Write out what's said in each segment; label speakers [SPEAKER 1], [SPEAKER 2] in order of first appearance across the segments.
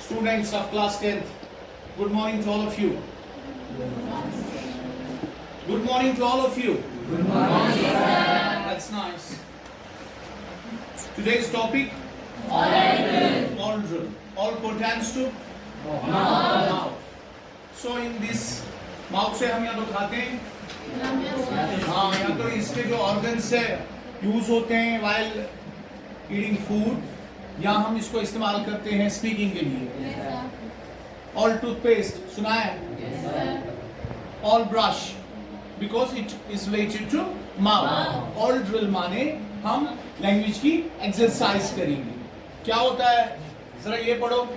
[SPEAKER 1] Students of class 10th, good morning to all of you. Good morning to all of you.
[SPEAKER 2] Good morning, sir.
[SPEAKER 1] That's nice. Today's topic,
[SPEAKER 2] Oral
[SPEAKER 1] drill. All pertains to
[SPEAKER 2] mouth.
[SPEAKER 1] mouth. So in this mouth से हम या तो खाते हैं, हाँ, या तो इसके जो organs से यूज होते हैं while eating food, या हम इसको इस्तेमाल करते हैं स्पीकिंग के लिए. All toothpaste सुना है? All brush because it is related to mouth. All drill माने हम लैंग्वेज की एक्सरसाइज करेंगे. क्या होता है? जरा ये पढ़ो.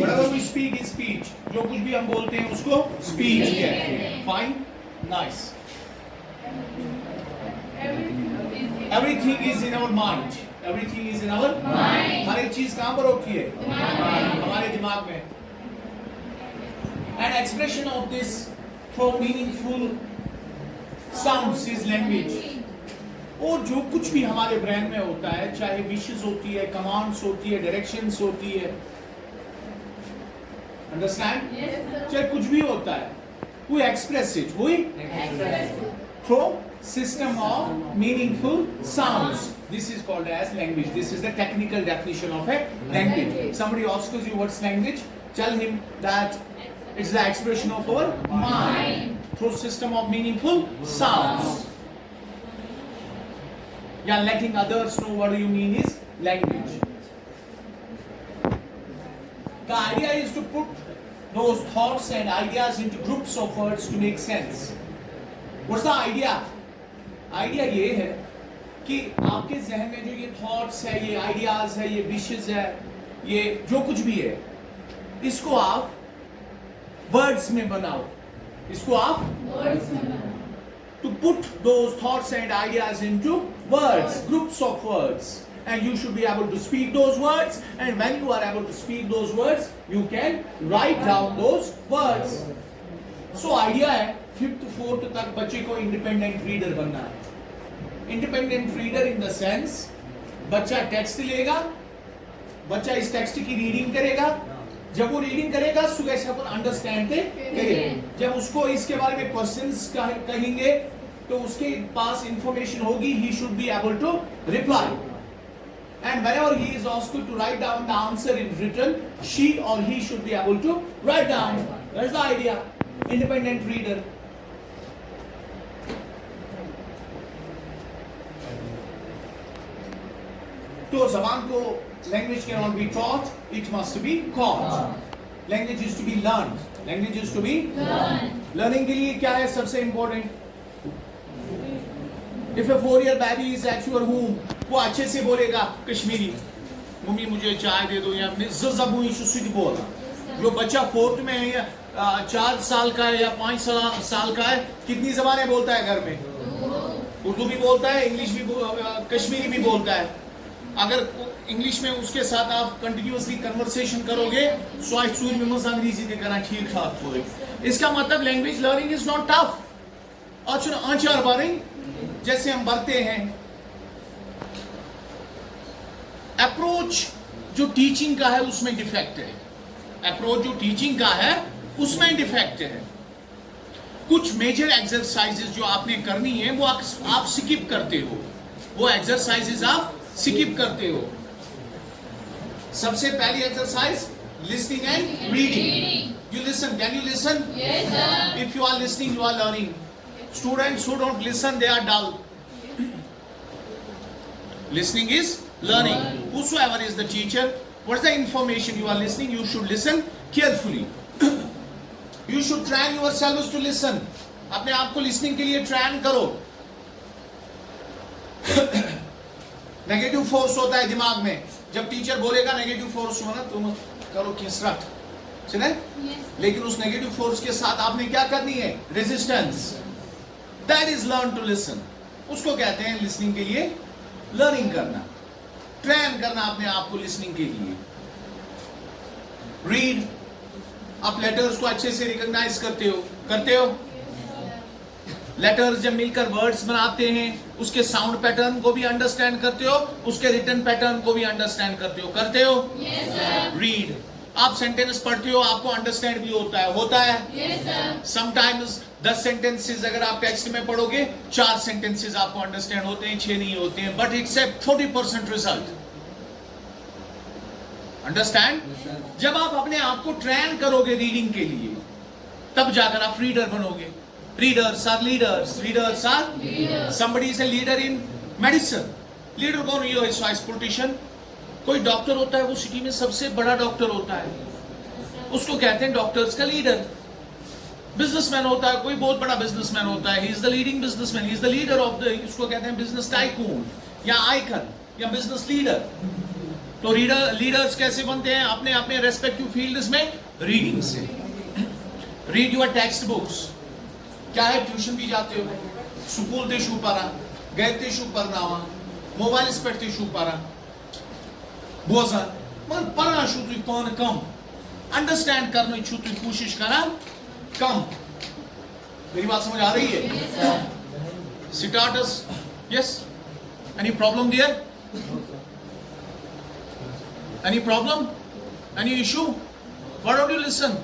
[SPEAKER 1] Whatever we speak is speech. जो कुछ भी हम बोलते हैं उसको स्पीच कहते हैं. Fine, nice. Everything is in our mind. Everything is in our mind. हर एक चीज कहाँ पर होती है? हमारे दिमाग में. An expression of this for meaningful sounds is language. और जो कुछ भी हमारे ब्रेन में होता है, चाहे विशेस होती है, कमांड्स होती है, डायरेक्शंस होती है, अंडरस्टैंड? चाहे कुछ भी होता है, we express it. We through system of meaningful sounds. This is called as language. This is the technical definition of a language. Somebody asks you what's language, tell him that it's the expression of our mind through system of meaningful sounds. Yeah, letting others know what you mean is language. The idea is to put those thoughts and ideas into groups of words to make sense. What's the idea? Idea ये है कि आपके जहन में जो ये thoughts है, ये ideas है, ये wishes है, ये जो कुछ भी है, इसको आप words में बनाओ. इसको आप
[SPEAKER 2] Words में बनाओ.
[SPEAKER 1] To put those thoughts and ideas into words, groups of words, and you should be able to speak those words, and when you are able to speak those words, you can write down those words. So idea है 5th 4th तक बच्चे को independent reader बनना है. Independent reader in the sense, बच्चा text लेगा, बच्चा इस टेक्स्ट की रीडिंग करेगा, जब वो रीडिंग करेगा उसको से अपन अंडरस्टैंड करेंगे. जब उसको इसके बारे में क्वेश्चंस कहेंगे तो उसके पास इंफॉर्मेशन होगी, he should be able to reply. And whenever he is asked to write down the answer in written, she or he should be able to write down. That's the idea. Independent reader. तो जबान को language cannot be taught, it must be caught. Language is to be learned. Language is to be learning के लिए क्या है सबसे important? If a 4-year baby is at your home, वो अच्छे से बोलेगा कश्मीरी. मम्मी मुझे चाय दे दो या ज़बूनी सुसुदी बोला. जो बच्चा 4th में है या 4 साल का है या 5 साल का है, कितनी ज़बानें बोलता है घर में? उर्दू भी बोलता है, इंग्लिश भी, कश्मीरी भी बोलता है. अगर इंग्लिश में उसके साथ आप कंटिन्यूअसली कन्वर्सेशन करोगे, स्वाइस चूर में मज़ा अंग्रेजी के करना ठीक ठाक होए. इसका मतलब language learning is not tough. अच्छा आचार बारे जैसे हम बढ़ते हैं, अप्रोच जो टीचिंग का है उसमें डिफेक्ट है. अप्रोच जो टीचिंग का है उसमें डिफेक्ट है. कुछ मेजर एक्सरसाइजेस जो आपने करनी है वो आप स्किप करते हो. वो एक्सरसाइजेस आप स्किप करते हो. सबसे पहली exercise listening and reading. You listen. Can you listen?
[SPEAKER 2] Yes, sir.
[SPEAKER 1] If you are listening, you are learning. Students who don't listen, they are dull. Listening is learning. Whosoever is the teacher, what is the information you are listening? You should listen carefully. You should train yourselves to listen. अपने आप को listening के लिए train करो. Negative force होता है दिमाग में. जब टीचर बोलेगा नेगेटिव फोर्स हो ना, तुम करो किसरत, सुने? लेकिन उस नेगेटिव फोर्स के साथ आपने क्या करनी है? Resistance. That is learn to listen. उसको कहते हैं लिसनिंग के लिए लर्निंग करना, ट्रेन करना अपने आप को लिसनिंग के लिए. रीड. आप लेटर्स को अच्छे से रिकॉग्नाइज करते हो? लेटर्स जब मिलकर वर्ड्स बनाते हैं, उसके साउंड पैटर्न को भी अंडरस्टैंड करते हो, उसके रिटन पैटर्न को भी अंडरस्टैंड करते हो? करते हो? रीड, आप सेंटेंस पढ़ते हो, आपको अंडरस्टैंड भी होता है। समटाइम्स 10 सेंटेंसेस अगर आप टेक्स्ट में पढ़ोगे, 4 सेंटेंसेस आपको अंडरस्टैंड होते हैं, 6 नहीं होते हैं, but it's a 40% result. Understand? जब आप अपने आप को ट्रेन करोगे रीडिंग के लिए, तब जाकर आप रीडर बनोगे। Readers are leaders, readers are somebody is a leader in medicine। Leader कौन? ये वाइस पॉलिटिशियन। कोई डॉक्टर होता है, वो सिटी में सबसे बड़ा डॉक्टर होता है, उसको कहते हैं डॉक्टर्स का लीडर। बिजनेसमैन होता है, कोई बहुत बड़ा बिजनेसमैन होता है, he is the leading businessman, he is the leader of the, उसको कहते हैं बिजनेस टाइकून या आइकन या बिजनेस लीडर। तो लीडर्स कैसे बनते हैं? अपने अपने रेस्पेक्टिव फील्ड्स में रीडिंग से। Read your text books. क्या है? ट्यूशन भी जाते हो, स्कूल ते शू पारा, गए ते शू परनावा, मोबाइल पे ते शू पारा, बोझा मगर पढ़ना शू तु पान कम, अंडरस्टैंड करना छू तु कोशिश करा कम। मेरी बात समझ आ रही है? Starters, yes, any problem there? Any problem? Any issue? Why don't you listen?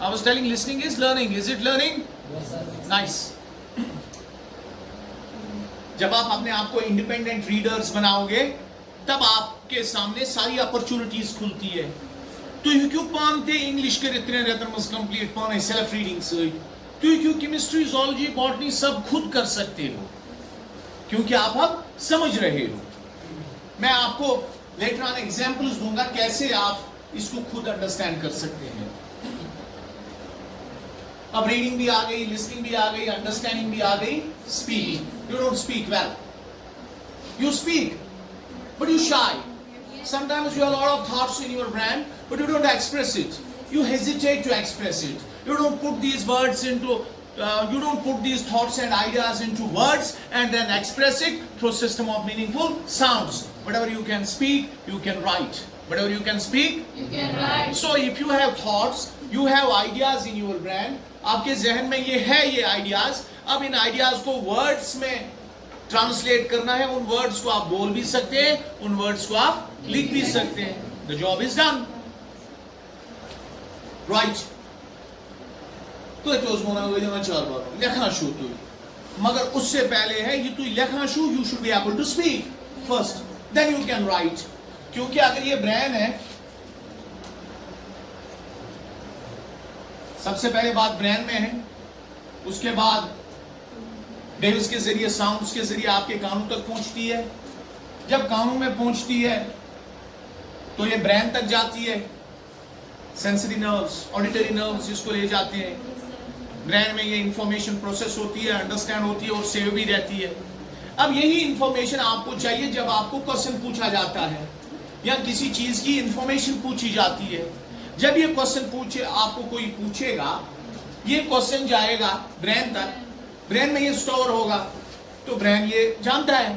[SPEAKER 1] I was telling listening is learning. Is it learning?
[SPEAKER 2] Yes, sir.
[SPEAKER 1] Nice. जब आप अपने आप को इंडिपेंडेंट रीडर्स बनाओगे, तब आपके सामने सारी अपॉर्चुनिटीज खुलती है। तो ये क्यों पानते इंग्लिश के इतने रेतरमस कंप्लीट पाने सेल्फ रीडिंग से? तो ये क्यों केमिस्ट्री, ज़ूलॉजी, बॉटनी सब खुद कर सकते हो? क्योंकि आप अब समझ रहे हो। मैं आपको लेटर ऑन एग्जांपल्स दूंगा कैसे आप इसको खुद अंडरस्टैंड कर सकते हैं। अब रीडिंग भी आ गई, लिसनिंग भी आ गई, अंडरस्टैंडिंग भी आ गई, speaking. You don't speak well, you speak but you shy. Sometimes you have a lot of thoughts in your brain but you don't express it. You hesitate to express it. You don't put these words into you don't put these thoughts and ideas into words and then express it through a system of meaningful sounds. Whatever you can speak, you can write. Whatever you can speak,
[SPEAKER 2] You can write.
[SPEAKER 1] so if you have thoughts, you have ideas in your brain, आपके जहन में ये है, ये ideas, अब इन ideas को words में translate करना है। उन वर्ड्स को आप बोल भी सकते हैं, उन वर्ड्स को आप लिख भी सकते हैं। The job is done, right? तो रोज मोना ना 4 बार लिखना शू तू, मगर उससे पहले है ये तू लिखना शू, you should be able to speak first, then you can write. क्योंकि अगर ये ब्रेन है, सबसे पहले बात ब्रेन में है, उसके बाद वेव्स के जरिए, साउंड्स के जरिए आपके कानों तक पहुंचती है। जब कानों में पहुंचती है तो ये ब्रेन तक जाती है, सेंसरी नर्व्स, ऑडिटरी नर्व्स इसको ले जाते हैं। ब्रेन में ये इंफॉर्मेशन प्रोसेस होती है, अंडरस्टैंड होती है और सेव भी रहती है। अब यही इंफॉर्मेशन आपको चाहिए जब आपको क्वेश्चन पूछा जाता है या किसी चीज की इंफॉर्मेशन पूछी जाती है। जब ये क्वेश्चन पूछे, आपको कोई पूछेगा, ये क्वेश्चन जाएगा ब्रेन तक, ब्रेन में ये स्टोर होगा, तो ब्रेन ये जानता है।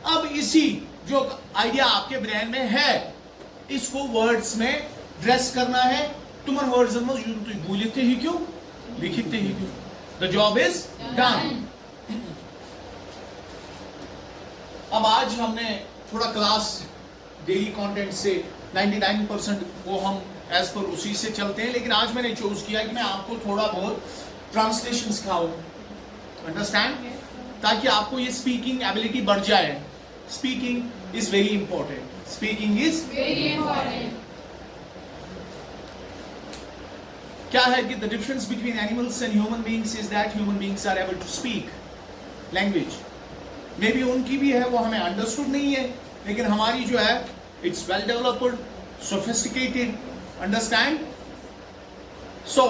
[SPEAKER 1] अब इसी जो आइडिया आपके ब्रेन में है, इसको वर्ड्स में ड्रेस करना है। तुम वर्ड्स में तुम बोलते ही क्यों, लिखते ही क्यों? The job is done. अब आज हमने थोड़ा क्लास डेली कंटेंट से 99% वो हम एज पर उसी से चलते हैं, लेकिन आज मैंने चूज किया कि मैं आपको थोड़ा बहुत ट्रांसलेशन सिखाऊं, अंडरस्टैंड, ताकि आपको ये स्पीकिंग एबिलिटी बढ़ जाए। Speaking is very important, speaking is
[SPEAKER 2] Very important.
[SPEAKER 1] क्या है कि the difference between animals and human beings is that human beings are able to speak language. May be उनकी भी है, वो हमें अंडरस्टूड नहीं है, लेकिन हमारी जो है it's well developed, sophisticated, understand. So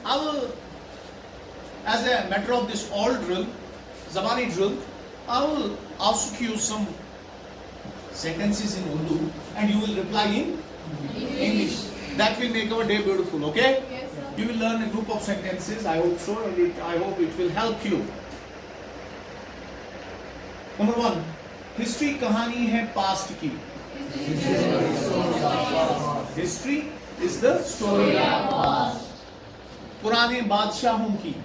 [SPEAKER 1] I will, as a matter of this all drill, Zabani drill, I will ask you some sentences in Urdu and you will reply in English. That will make our day beautiful, okay?
[SPEAKER 2] Yes, sir.
[SPEAKER 1] You will learn a group of sentences, I hope so, and I hope it will help you. Number 1, history कहानी है past की. History is the story of past. पुराने बादशाहों की.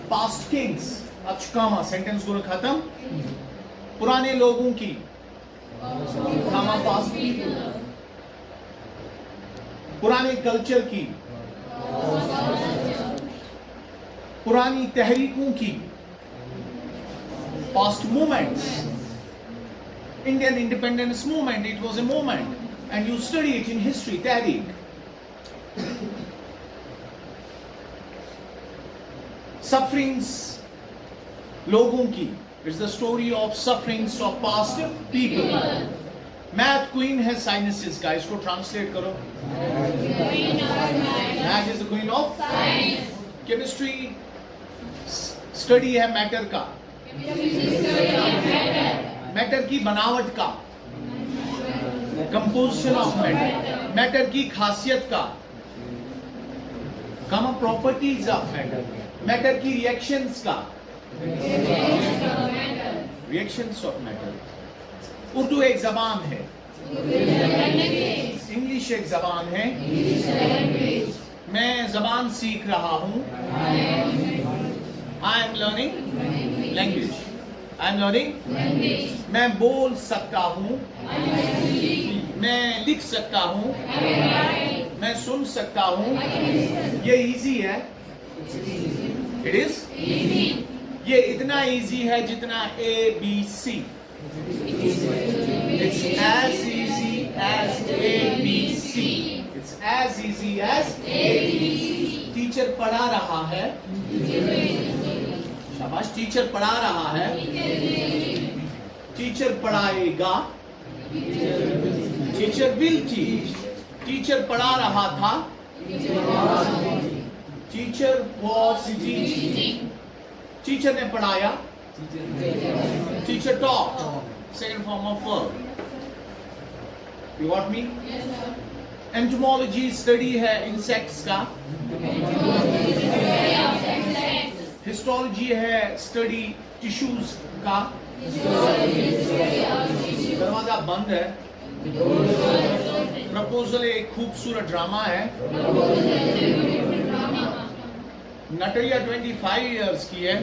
[SPEAKER 1] Past Kings अचकामा sentence गुण खत्म पुराने लोगों की कामा पास्ट पीपल पुराने कल्चर की पुरानी तहरीकों की past movements Indian independence movement, it was a movement and you study it in history, Tahrik. Sufferings लोगों की, it's the story of sufferings of past people. Math queen है sciences का, इसको translate करो. Math is the queen of science. Chemistry study है matter का. Matter की बनावट का कंपोजिशन ऑफ मैटर मैटर की खासियत का common properties of matter matter की रिएक्शंस का रिएक्शंस ऑफ मैटर उर्दू एक जबान है इंग्लिश एक जबान है मैं जबान सीख रहा हूं I am learning language I am learning मैं बोल सकता हूँ मैं लिख सकता हूँ मैं सुन सकता हूँ ये इजी है इट इज ये इतना इजी है जितना ABC it's as easy as ABC it's as easy as ABC teacher पढ़ा रहा है शाबाश टीचर पढ़ा रहा है टीचर पढ़ाएगा टीचर विल टीच टीचर पढ़ा रहा था टीचर वॉज टीचिंग टीचर ने पढ़ाया teacher taught second form of verb you got me entomology study है इंसेक्ट्स का हिस्टोलॉजी है स्टडी टिश्यूज का दरवाजा बंद है प्रपोजल एक खूबसूरत ड्रामा है नटरिया 25 इयर्स की है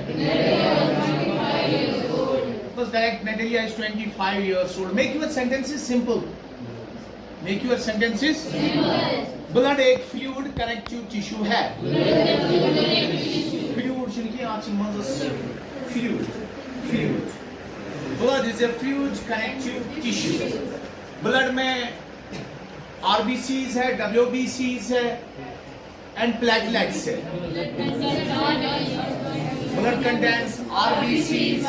[SPEAKER 1] बस डायरेक्ट नटरिया is 25 years old make your sentences simple make your sentences blood एक फ्लूइड कनेक्टिव टिश्यू है fluid. Blood is a fluid connective tissue. Blood में RBCs है, WBCs है, and platelets है. Blood contains RBCs.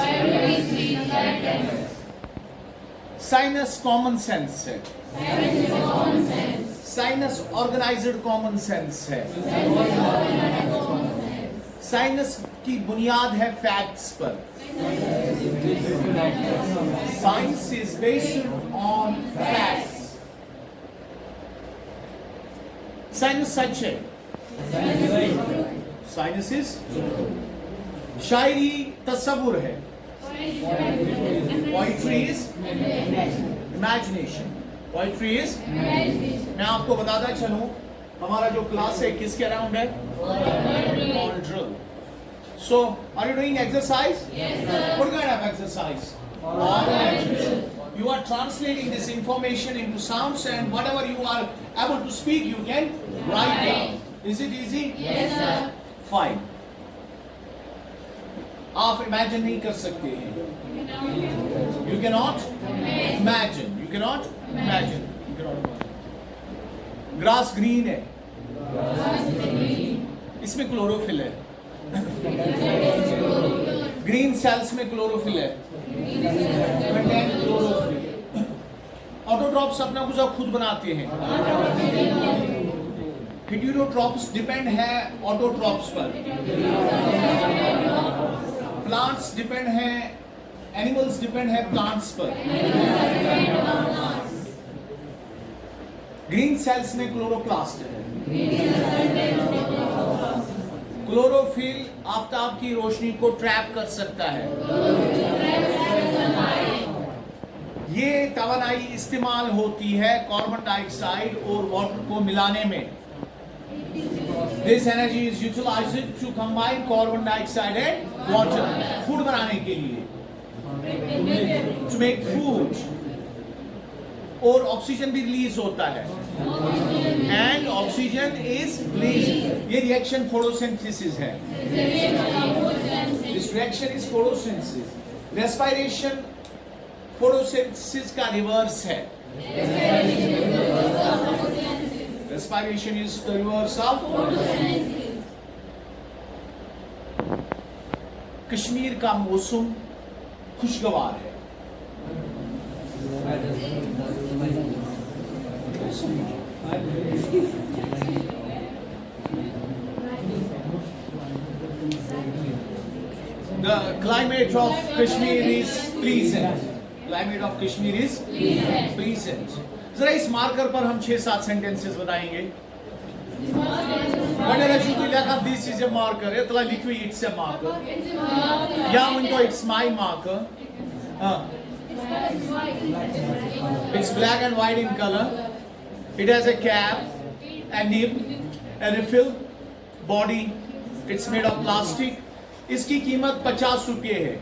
[SPEAKER 1] Sinus common sense है. Sinus organized common sense है. Science की बुनियाद है फैक्ट्स पर science is based on facts science सच है साइनस इज शायरी तसव्वुर है poetry is imagination poetry is मैं आपको बताता चलूं हमारा जो क्लास है किसके अराउंड है on drill. So, are you doing exercise?
[SPEAKER 2] Yes, sir.
[SPEAKER 1] What kind of exercise? You are translating this information into sounds and whatever you are able to speak, you can write down. Is it easy?
[SPEAKER 2] Yes, sir.
[SPEAKER 1] Fine. आप imagine नहीं कर सकते हैं. You cannot imagine. You cannot imagine. You cannot imagine. Grass green है. इसमें chlorophyll है green sales में chlorophyll है ऑटोट्रॉप्स अपना गुजा खुद बनाते हैं हेटेरोट्रॉप्स डिपेंड है ऑटोट्रॉप्स पर प्लांट्स डिपेंड है एनिमल्स डिपेंड है प्लांट्स पर ग्रीन सेल्स में क्लोरोप्लास्ट है क्लोरोफिल आफताब की रोशनी को ट्रैप कर सकता है ये तवानाई इस्तेमाल होती है कार्बन डाइऑक्साइड और वाटर को मिलाने में This energy is utilized to combine carbon dioxide and water. Food बनाने के लिए. To make food. और ऑक्सीजन भी रिलीज होता है. And oxygen is released. ये रिएक्शन फोटोसिंथेसिस है. This reaction is photosynthesis. Respiration photosynthesis का रिवर्स है. Respiration is the reverse of photosynthesis. Kashmir का मौसम खुशगवार है. The climate of Kashmir is pleasant. Climate of Kashmir is pleasant. जरा इस मार्कर पर हम 6-7 सेंटेंसेस बताएंगे. Whenever you look up, this is a marker. इतना लिखो, it's a marker. या उनको it's my marker. It's black and white in color. It has a cap, a nib, a refill, body. It's made of plastic. इसकी कीमत 50 रुपये है.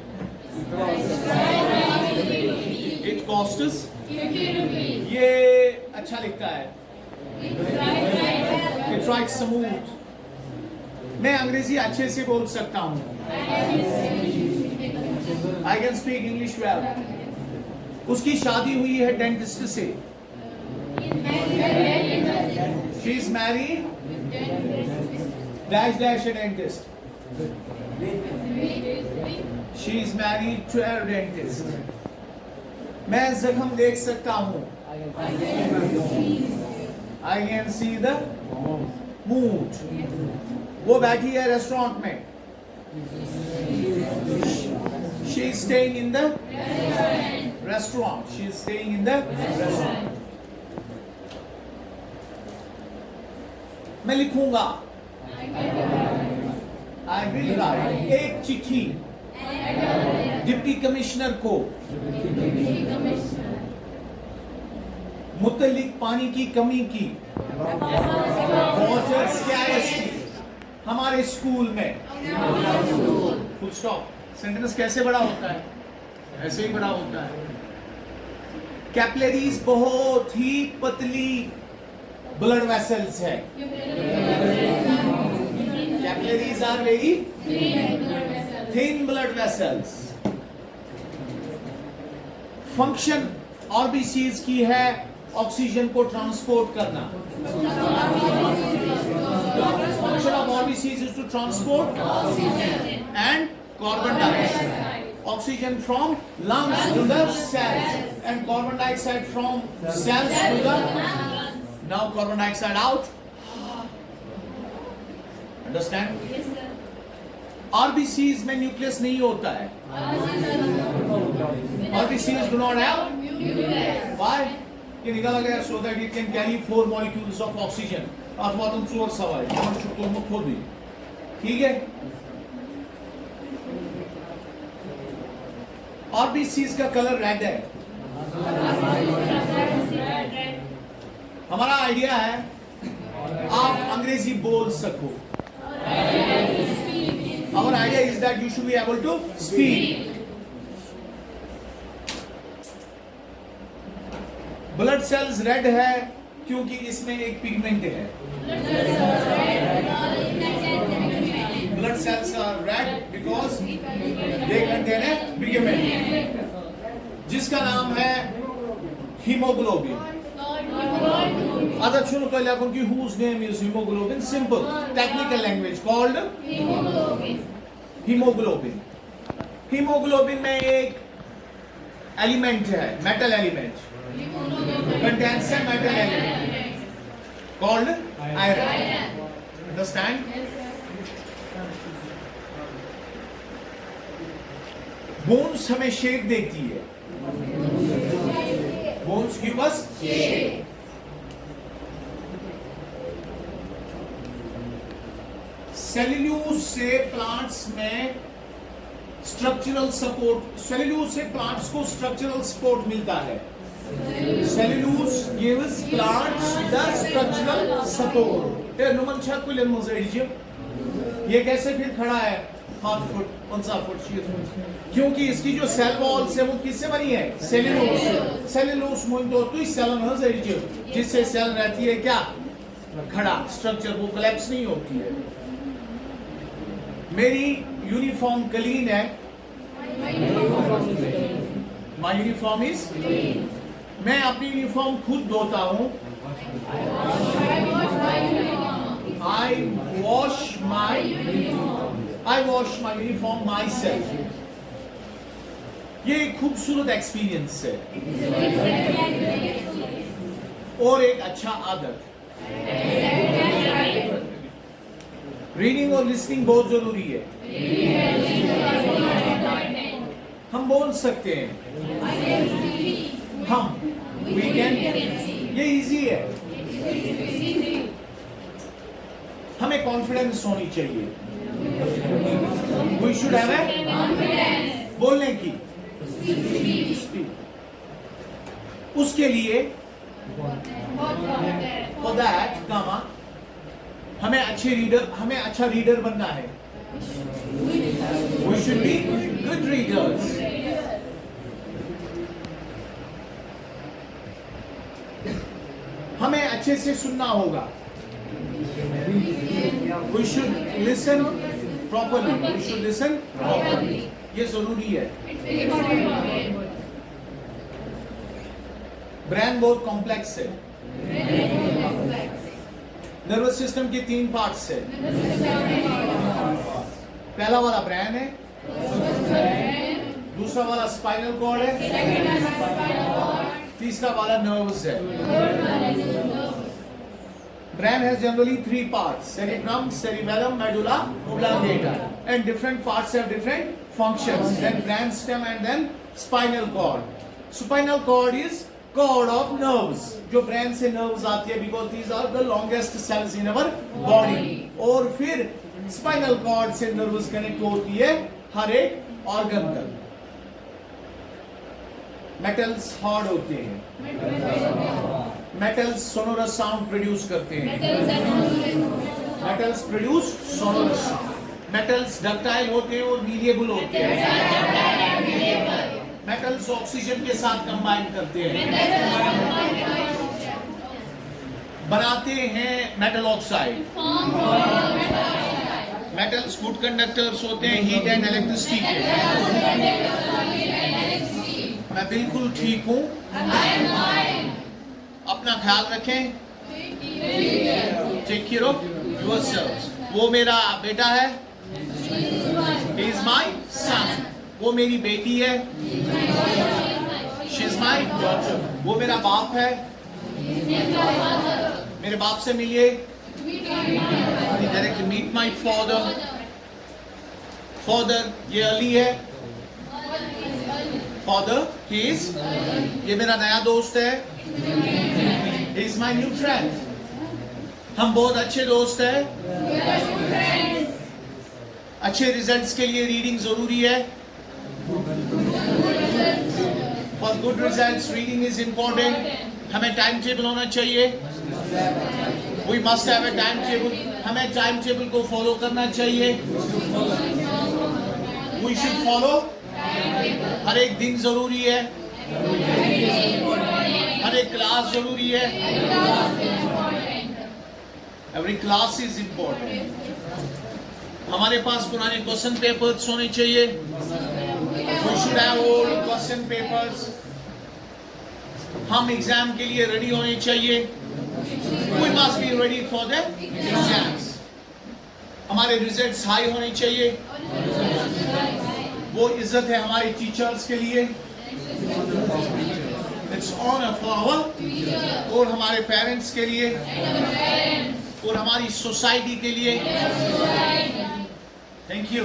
[SPEAKER 1] It costs 50 rupees. ये अच्छा लिखता है. It writes smooth. मैं अंग्रेजी अच्छे से बोल सकता हूँ. I can speak English well. उसकी शादी हुई है डेंटिस्ट से. She is married dash dash a dentist. She is married to a dentist. मैं जख्म देख सकता हूँ. I can see the mood. वो बैठी है रेस्टोरेंट में. She is staying in the restaurant. She is staying in the restaurant. मैं लिखूंगा. I will write. एक चिट्ठी डिप्टी कमिश्नर को मुतल्लिक पानी की कमी की, वाटर स्कैर्सिटी हमारे स्कूल में. Full stop. सेंटेंस कैसे बड़ा होता है? ऐसे ही बड़ा होता है. कैपिलरीज बहुत ही पतली ब्लड वेसल्स है. Capillaries are very thin blood vessels. Function RBCs की है ऑक्सीजन को ट्रांसपोर्ट करना. Function of RBCs is to transport and carbon dioxide. Oxygen from lungs to the cells and carbon dioxide from cells to the. Now carbon dioxide out. Understand?
[SPEAKER 2] Yes, sir.
[SPEAKER 1] RBCs में nucleus नहीं होता है. RBCs do not have nucleus. Why? ये निकाला गया so that it can carry 4 molecules of oxygen. अथवा तुम चोर सवाल हम शुक्र मुक्त हो दी. ठीक है. RBCs का कलर रेड है. हमारा आइडिया है आप अंग्रेजी बोल सको. Our idea is that you should be able to speak. Blood cells red है क्योंकि इसमें एक पिगमेंट है. Blood cells are red because they contain a pigment जिसका नाम है hemoglobin. अच्छा सुनो तो लेकिन कि whose name is hemoglobin? Simple technical language called hemoglobin. Hemoglobin में एक एलिमेंट है, metal element. Contains a metal element called iron. Understand? Bones हमें शेप देती है. Bones give us shape. Cellulose से प्लांट्स में स्ट्रक्चरल सपोर्ट. सेल्यूलोज से plants को स्ट्रक्चरल सपोर्ट मिलता है. Cellulose gives plants the structural support. Numan छा कुल मुझे ये कैसे फिर खड़ा है 5 फुट 5 फुट 6 फुट? क्योंकि इसकी जो सेल वॉल्स है वो किससे बनी है? सेल्यूलोज। सेल्यूलोज मुझे तो इस सेल में जिससे सेल रहती है क्या? खड़ा, स्ट्रक्चर, वो कोलैप्स नहीं होती है। मेरी यूनिफॉर्म क्लीन है, माई यूनिफॉर्म इज क्लीन। मैं अपनी यूनिफॉर्म खुद धोता हूं, I wash my uniform myself. ये एक खूबसूरत एक्सपीरियंस है और एक अच्छा आदत। रीडिंग और लिसनिंग बहुत जरूरी है। हम बोल सकते हैं, हम we can, ये इजी है। हमें कॉन्फिडेंस होनी चाहिए। We should have a बोलने की। उसके लिए for that, हमें अच्छा रीडर बनना है। We should be good readers. हमें अच्छे से सुनना होगा। We should listen properly. We should listen properly. ये जरूरी है। ब्रेन बहुत कॉम्प्लेक्स है। नर्वस सिस्टम के 3 पार्ट्स है। पहला वाला ब्रेन है, दूसरा वाला स्पाइनल कॉर्ड है, तीसरा वाला नर्व्स है। Brain has generally 3 parts: cerebrum, cerebellum, medulla oblongata, and different parts have different functions. Then brain stem and then spinal cord. Spinal cord is cord of nerves. जो brain से nerves आती है, because these are the longest cells in our body. और फिर spinal cord से nerves connect होती है हर एक organ तक। Metals hard होते हैं। मेटल्स सोनोरस साउंड प्रोड्यूस करते हैं। Metals produce sonorous sound. Metals ductile होते हैं और मीलिएबल होते हैं। मेटल्स ऑक्सीजन के साथ कंबाइन करते हैं, बनाते हैं metal oxide. Metals good conductors होते हैं हीट एंड इलेक्ट्रिसिटी के। मैं बिल्कुल ठीक हूँ। अपना ख्याल रखें। Take care of yourselves. वो मेरा बेटा है, he is my son। वो मेरी बेटी है, she is my daughter। वो मेरा बाप है, मेरे बाप से मिलिए। Directly meet my father. Father ये अली है, फादर he is, ये मेरा नया दोस्त है, he is my new friend। हम बहुत अच्छे दोस्त हैं। अच्छे रिजल्ट्स के लिए रीडिंग जरूरी है। For good results, reading is important। हमें टाइम टेबल होना चाहिए। We must have a time table। हमें टाइम टेबल को फॉलो करना चाहिए। We should follow। हर एक दिन जरूरी है, हर एक क्लास जरूरी है। Every class is important। हमारे पास पुराने क्वेश्चन पेपर्स होने चाहिए। We should have old question papers। हम एग्जाम के लिए रेडी होने चाहिए। We must be ready for the exams। हमारे रिजल्ट्स हाई होने चाहिए। वो इज्जत है हमारे टीचर्स के लिए। It's honor for our और हमारे पेरेंट्स के लिए और हमारी सोसाइटी के लिए। Thank you.